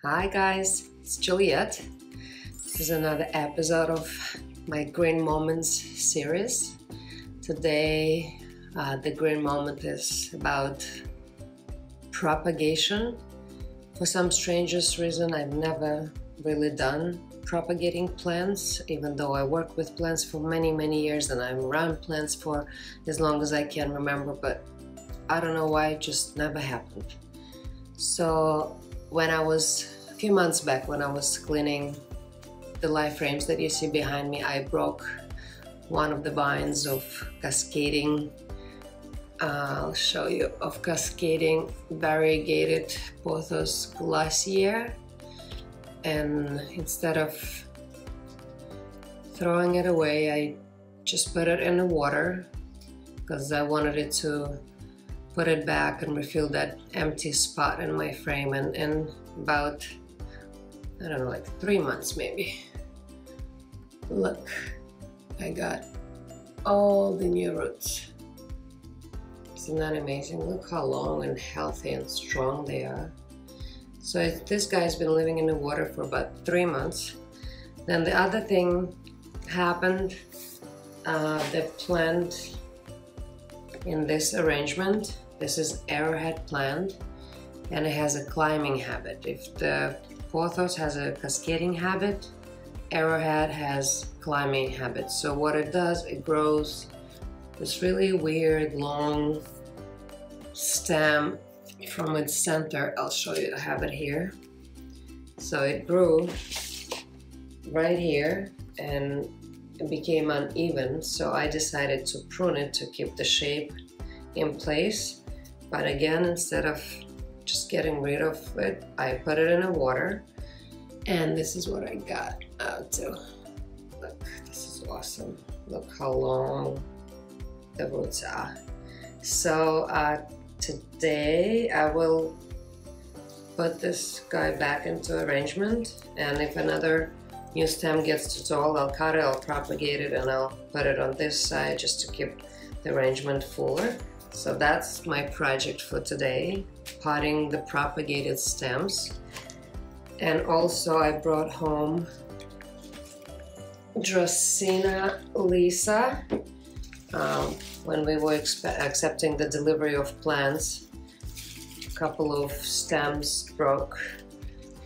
Hi guys, it's Juliette. This is another episode of my Green Moments series. Today, the Green Moment is about propagation. For some strangest reason, I've never really done propagating plants, even though I work with plants for many years and I'm around plants for as long as I can remember, but I don't know why it just never happened. So when I was a few months back, when I was cleaning the live frames that you see behind me, I broke one of the vines of cascading, I'll show you, of cascading variegated Pothos glacier, and instead of throwing it away, I just put it in the water because I wanted it to put it back and refill that empty spot in my frame. And in about, I don't know, like 3 months maybe, look, I got all the new roots. Isn't that amazing? Look how long and healthy and strong they are. So this guy's been living in the water for about 3 months. Then the other thing happened, the plant in this arrangement, this is arrowhead plant, and it has a climbing habit. If the pothos has a cascading habit, arrowhead has climbing habit. So what it does, it grows this really weird long stem from its center. I'll show you, I have it here. So it grew right here and it became uneven, so I decided to prune it to keep the shape in place. But again, instead of just getting rid of it, I put it in the water, and this is what I got out to. Look, this is awesome. Look how long the roots are. So today I will put this guy back into arrangement, and if another new stem gets too tall, I'll cut it, I'll propagate it, and I'll put it on this side just to keep the arrangement fuller. So that's my project for today, potting the propagated stems. And also I brought home Dracena Lisa. When we were accepting the delivery of plants, a couple of stems broke.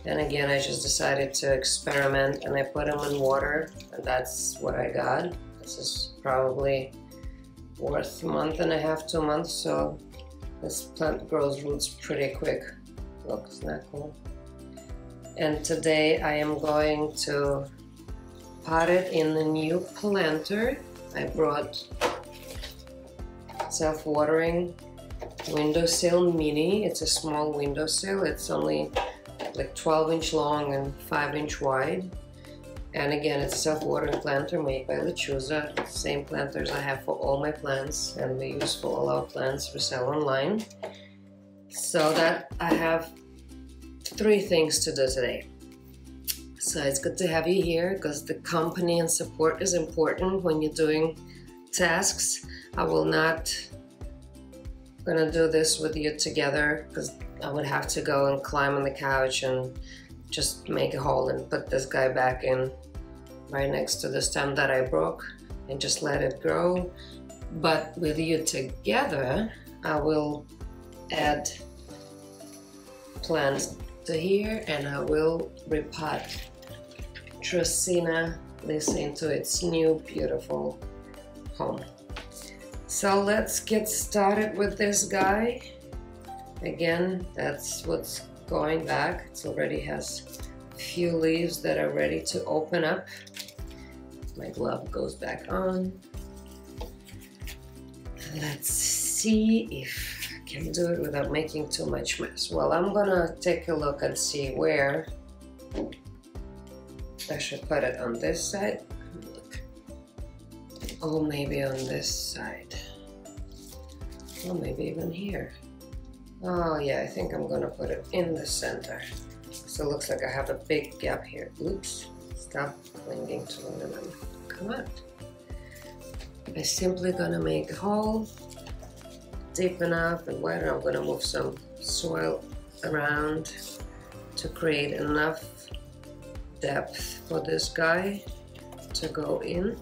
And again, I just decided to experiment, and I put them in water, and that's what I got. This is probably worth a month and a half, 2 months, so this plant grows roots pretty quick. Look, isn't that cool? And today I am going to pot it in the new planter. I brought self-watering windowsill mini. It's a small windowsill. It's only like 12-inch long and 5-inch wide. And again, it's a self-watering planter made by Lechuza. Same planters I have for all my plants, and we use for all our plants we sell online. So that I have 3 things to do today. So it's good to have you here because the company and support is important when you're doing tasks. I will not gonna do this with you together because I would have to go and climb on the couch and just make a hole and put this guy back in right next to the stem that I broke and just let it grow. But with you together, I will add plants to here, and I will repot Dracena Lisa into its new beautiful home. So let's get started with this guy. Again, that's what's going back. It already has a few leaves that are ready to open up. My glove goes back on. Let's see if I can do it without making too much mess. Well, I'm gonna take a look and see where I should put it. On this side. Look. Or maybe on this side. Or maybe even here. Oh yeah, I think I'm gonna put it in the center. So it looks like I have a big gap here. Oops, stop clinging to one another. Come on. I'm simply gonna make a hole deep enough and wide enough. I'm gonna move some soil around to create enough depth for this guy to go in.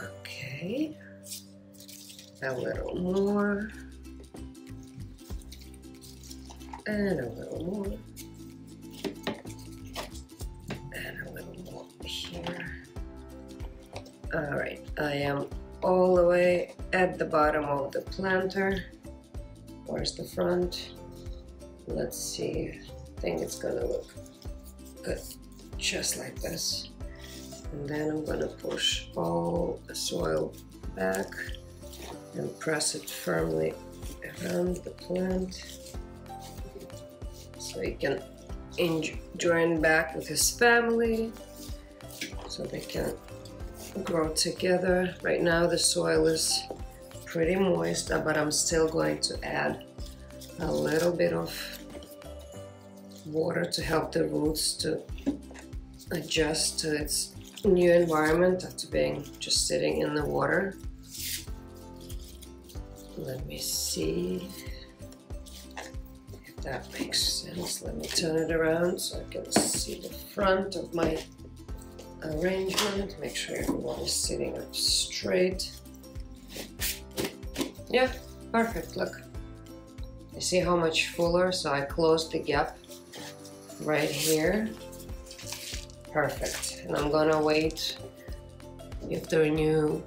Okay, a little more, and a little more, and a little more here. All right, I am all the way at the bottom of the planter. Where's the front? Let's see. I think it's gonna look good, just like this. And then I'm gonna push all the soil back and press it firmly around the plant so he can join back with his family, so they can grow together. Right now the soil is pretty moist, but I'm still going to add a little bit of water to help the roots to adjust to its new environment after being just sitting in the water. Let me see if that makes sense. Let me turn it around so I can see the front of my arrangement. Make sure everyone is sitting up straight. Yeah, perfect, look. You see how much fuller? So I closed the gap right here. Perfect. And I'm gonna wait. If there are new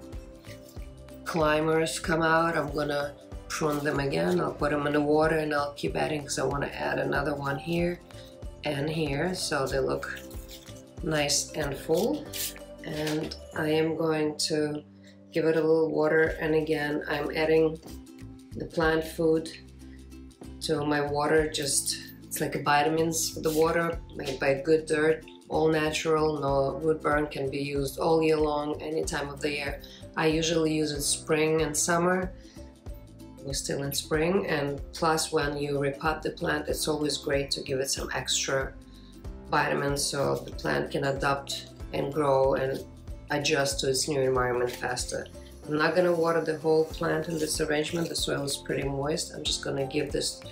climbers come out, I'm gonna prune them again. I'll put them in the water and I'll keep adding because I want to add another one here and here so they look nice and full. And I am going to give it a little water, and again I'm adding the plant food to my water. Just it's like a vitamins for the water made by good dirt, all natural, no root burn, can be used all year long, any time of the year. I usually use it spring and summer. We're still in spring, and plus when you repot the plant, it's always great to give it some extra vitamins so the plant can adapt and grow and adjust to its new environment faster. I'm not gonna water the whole plant in this arrangement. The soil is pretty moist. I'm just gonna give this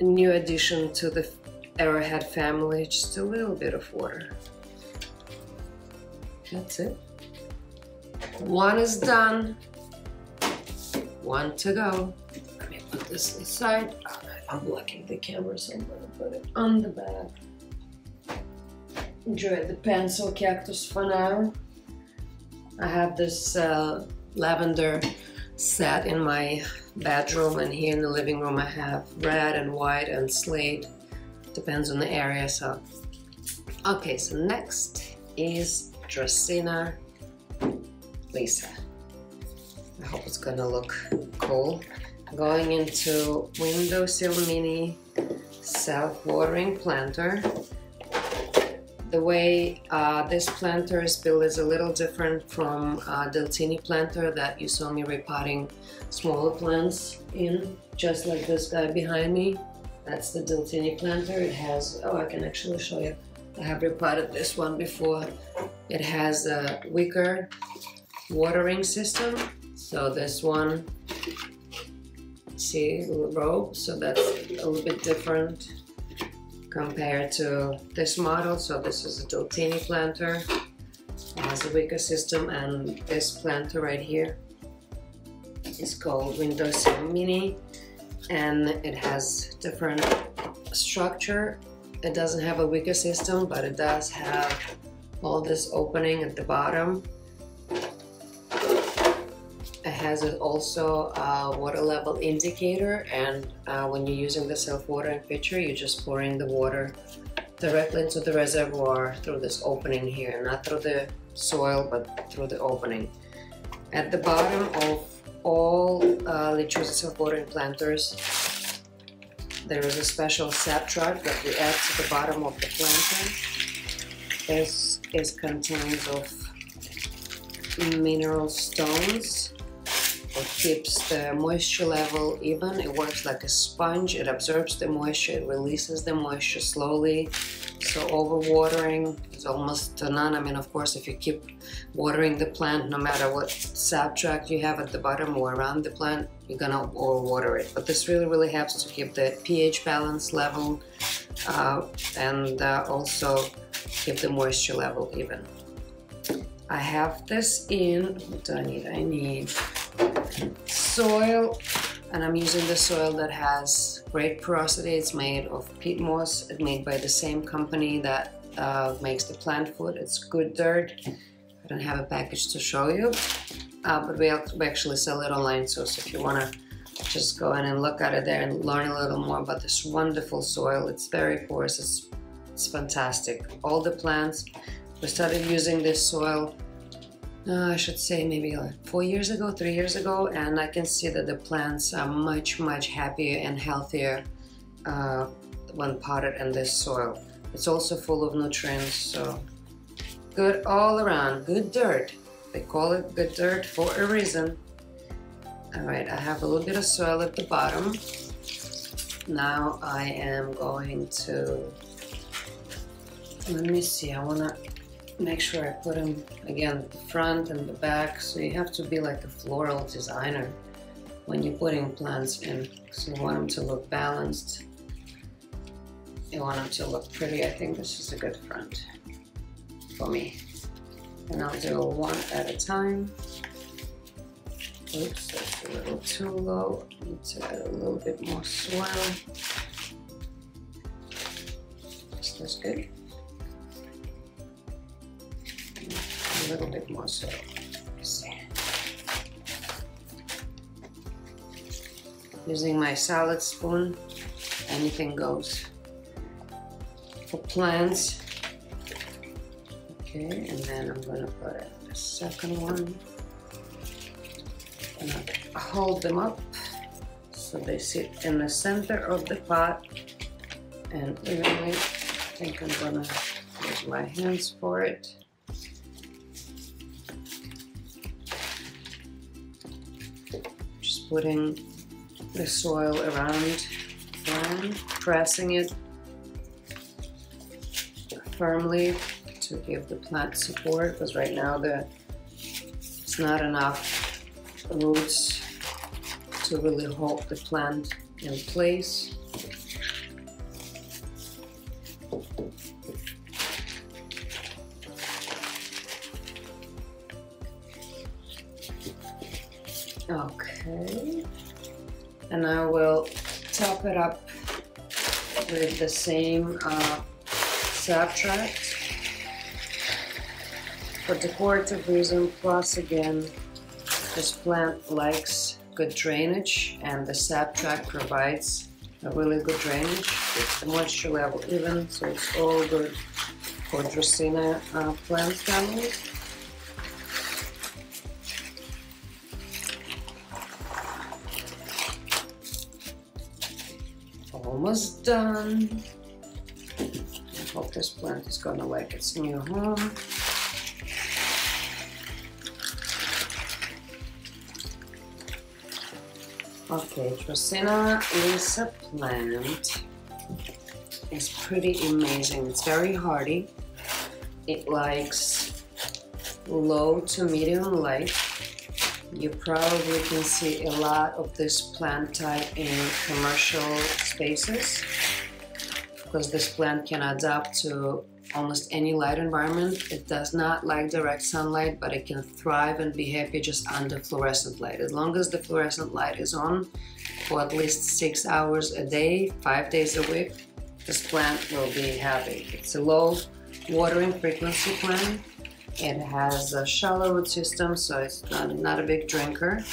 new addition to the arrowhead family just a little bit of water. That's it. One is done. One to go. Let me put this aside. I'm blocking the camera, so I'm gonna put it on the back. Enjoy the pencil cactus for now. I have this lavender set in my bedroom, and here in the living room I have red and white and slate. Depends on the area. So okay, so next is Dracaena Lisa. I hope it's gonna look cool. Going into windowsill mini self-watering planter. The way this planter is built is a little different from Deltini planter that you saw me repotting smaller plants in, just like this guy behind me. That's the Deltini planter. It has, oh, I can actually show you. I have repotted this one before. It has a wicker watering system. So this one, see, little rope, so that's a little bit different compared to this model. So this is a Deltini planter. It has a wicker system, and this planter right here is called Windowsill Mini, and it has different structure. It doesn't have a wicker system, but it does have all this opening at the bottom. It has also a water level indicator, and when you're using the self-watering pitcher, you're just pouring the water directly into the reservoir through this opening here, not through the soil, but through the opening. At the bottom of all Lechuza self-watering planters, there is a special sap truck that we add to the bottom of the planter. This is contained of mineral stones It keeps the moisture level even. It works like a sponge. It absorbs the moisture. It releases the moisture slowly. So overwatering is almost to none. I mean, of course, if you keep watering the plant, no matter what substrate you have at the bottom or around the plant, you're gonna overwater it. But this really helps to keep the pH balance level and also keep the moisture level even. I have this in, what do I need? I need soil, and I'm using the soil that has great porosity. It's made of peat moss. It's made by the same company that makes the plant food. It's good dirt. I don't have a package to show you, but we actually sell it online, so if you want to just go in and look at it there and learn a little more about this wonderful soil. It's very porous. It's fantastic. All the plants, we started using this soil I should say maybe like 4 years ago, 3 years ago, and I can see that the plants are much happier and healthier when potted in this soil. It's also full of nutrients, so good all around, good dirt. They call it good dirt for a reason. Alright, I have a little bit of soil at the bottom. Now I am going to, let me see, I want to make sure I put them again at the front and the back. So you have to be like a floral designer when you're putting plants in. So you want them to look balanced. You want them to look pretty. I think this is a good front for me. And I'll do one at a time. Oops, that's a little too low. I need to add a little bit more soil. Is this good? A little bit more soil. Let's see. Using my salad spoon, anything goes. For plants. Okay, and then I'm gonna put in the second one. And I hold them up so they sit in the center of the pot and evenly. I think I'm gonna use my hands for it. Just putting the soil around and pressing it firmly to give the plant support, because right now it's not enough roots to really hold the plant in place. Okay, and I will top it up with the same substrate for decorative reason, plus again this plant likes good drainage and the substrate provides a really good drainage. It's the moisture level even, so it's all good for Dracaena plant family. Almost done. I hope this plant is gonna like its new home. Okay, Dracaena Lisa plant is pretty amazing. It's very hardy. It likes low to medium light. You probably can see a lot of this plant type in commercial spaces because this plant can adapt to almost any light environment. It does not like direct sunlight, but it can thrive and be happy just under fluorescent light. As long as the fluorescent light is on for at least 6 hours a day, 5 days a week, this plant will be happy. It's a low watering frequency plant. It has a shallow root system, so it's not a big drinker.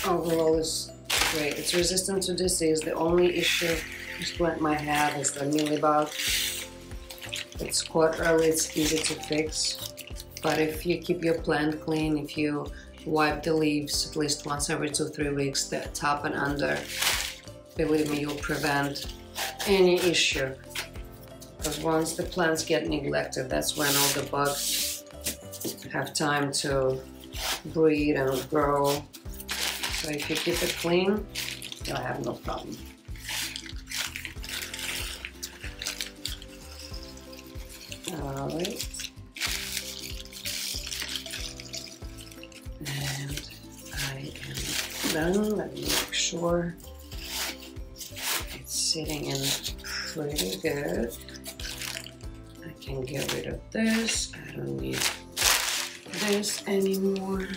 Overall, it's great. It's resistant to disease. The only issue this plant might have is the mealybug. It's quite early, it's easy to fix. But if you keep your plant clean, if you wipe the leaves at least once every 2-3 weeks, the top and under, believe me, you'll prevent any issue. Because once the plants get neglected, that's when all the bugs have time to breed and grow. So if you keep it clean, you'll have no problem. All right. And I am done. Let me make sure it's sitting in pretty good. I can get rid of this. I don't need this anymore.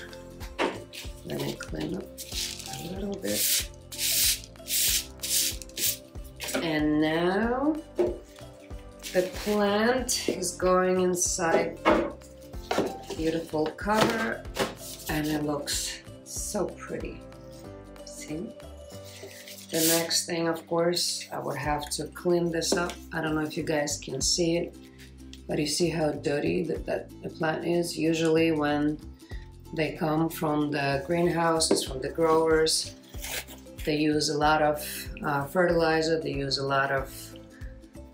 Let me clean up a little bit. And now the plant is going inside beautiful cover, and it looks so pretty. See? The next thing, of course, I would have to clean this up. I don't know if you guys can see it, but you see how dirty that the plant is? Usually when they come from the greenhouses, from the growers, they use a lot of fertilizer, they use a lot of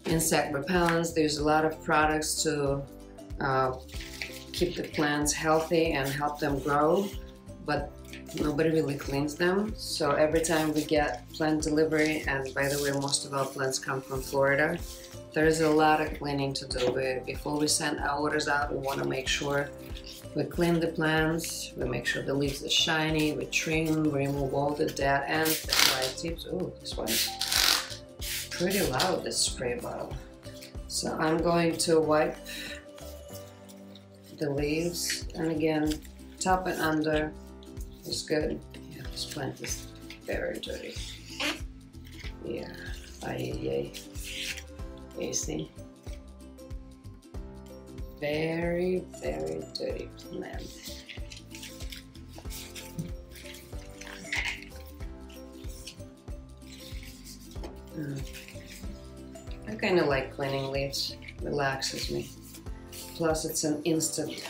insect repellents, they use a lot of products to keep the plants healthy and help them grow, but nobody really cleans them. So every time we get plant delivery, and by the way, most of our plants come from Florida, there's a lot of cleaning to do. Before we send our orders out, we want to make sure we clean the plants, we make sure the leaves are shiny, we trim, remove all the dead ends, the dry tips. Oh, this one is pretty loud, this spray bottle. So I'm going to wipe the leaves, and again, top and under is good. Yeah, this plant is very dirty. Yeah, you see? Very, very dirty plant. I kind of like cleaning leaves, relaxes me. Plus it's an instant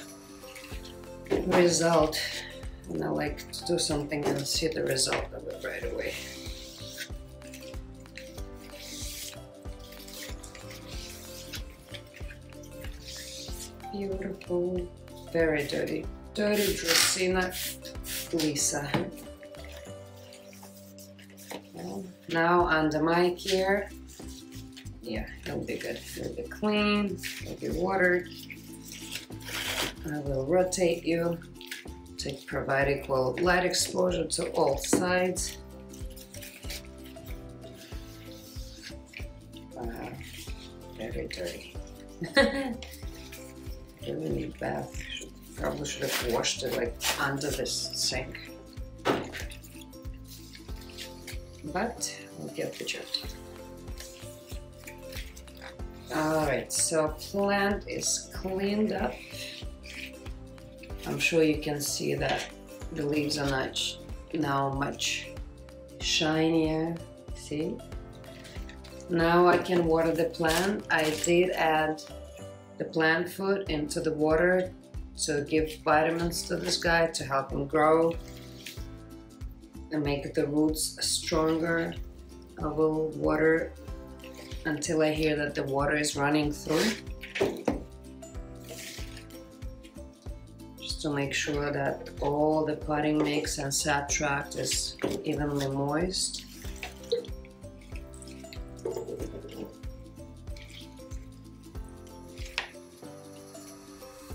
result, and I like to do something and see the result of it right away. Beautiful, very dirty. Dirty Dracena Lisa. Well, now on the mic here, yeah, it'll be good. It'll be clean, it'll be watered. I will rotate you to provide equal light exposure to all sides. Wow, very dirty. Really need bath. Probably should have washed it like under this sink. But we'll get the gist. Alright, so plant is cleaned up. I'm sure you can see that the leaves are now much shinier. See? Now I can water the plant. I did add the plant food into the water to give vitamins to this guy to help him grow and make the roots stronger. I will water until I hear that the water is running through, just to make sure that all the potting mix and sap tract is evenly moist.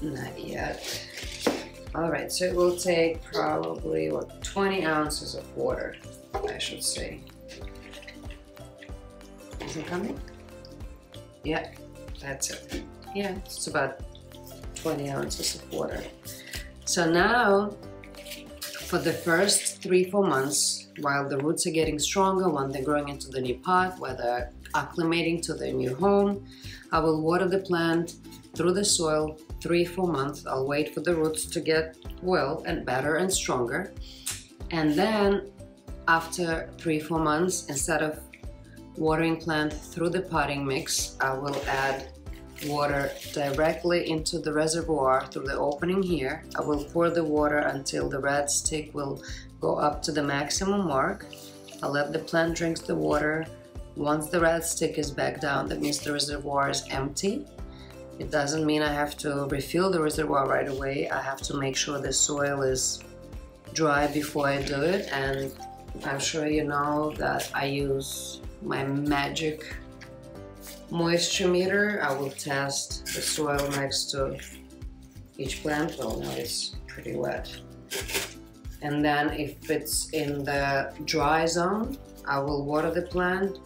Not yet. Alright, so it will take probably, what, 20 ounces of water, I should say. Is it coming? Yeah, that's it. Yeah, it's about 20 ounces of water. So now, for the first 3-4 months, while the roots are getting stronger, when they're growing into the new pot, while they're acclimating to their new home, I will water the plant through the soil 3-4 months. I'll wait for the roots to get well and better and stronger. And then after 3-4 months, instead of watering plant through the potting mix, I will add water directly into the reservoir through the opening here. I will pour the water until the red stick will go up to the maximum mark. I'll let the plant drink the water. Once the red stick is back down, that means the reservoir is empty. It doesn't mean I have to refill the reservoir right away. I have to make sure the soil is dry before I do it, and I'm sure you know that I use my magic moisture meter. I will test the soil next to each plant. Well, now it's pretty wet. And then if it's in the dry zone, I will water the plant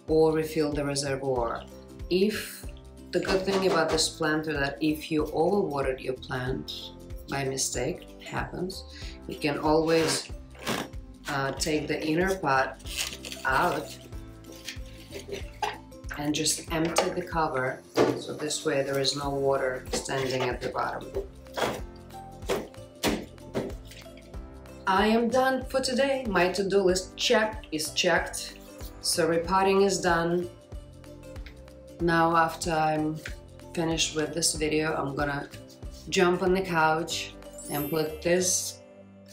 or refill the reservoir. The good thing about this planter that if you overwatered your plant by mistake, it happens, you can always take the inner pot out and just empty the cover, so this way there is no water standing at the bottom. I am done for today. My to-do list is checked. So repotting is done. Now after I'm finished with this video, I'm gonna jump on the couch and put this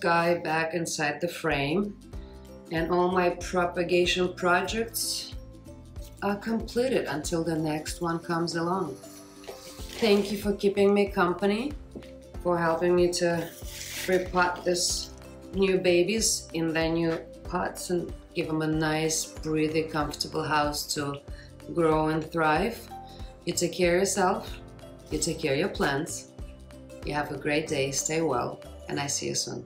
guy back inside the frame, and all my propagation projects are completed until the next one comes along. Thank you for keeping me company, for helping me to repot this new babies in their new pots and give them a nice, breathy, comfortable house to grow and thrive. You take care of yourself, you take care of your plants. You have a great day, stay well, and I see you soon.